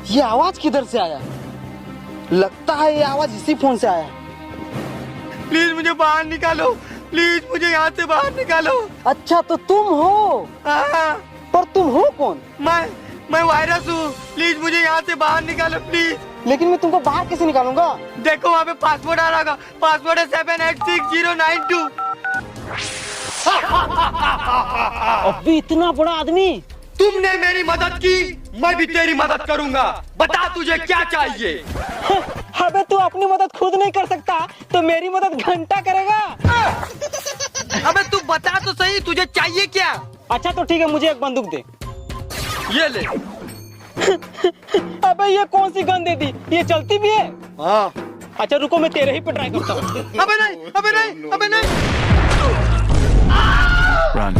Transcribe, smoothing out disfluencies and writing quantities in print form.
ये आवाज किधर से आया? लगता है ये आवाज इसी फोन से आया। प्लीज मुझे बाहर निकालो, प्लीज मुझे यहाँ से बाहर निकालो। अच्छा तो तुम हो, पर तुम हो कौन? मैं वायरस हूँ, प्लीज मुझे यहाँ से बाहर निकालो प्लीज। लेकिन मैं तुमको बाहर कैसे निकालूंगा? देखो वहाँ पे पासवर्ड आ रहा, पासवर्ड है 786092। अभी इतना बड़ा आदमी। तुमने मेरी मदद की, मैं भी तेरी मदद करूंगा। बता तुझे क्या चाहिए? अबे तू अपनी मदद खुद नहीं कर सकता तो मेरी मदद घंटा करेगा। अबे तू बता तो सही, तुझे चाहिए क्या? अच्छा तो ठीक है, मुझे एक बंदूक दे। ये ले। अबे ये कौन सी गन दे दी? ये चलती भी है? हाँ। अच्छा रुको, मैं तेरे ही पे ट्राई करता हूँ। अबे नहीं, अबे नहीं, अबे नहीं। Run.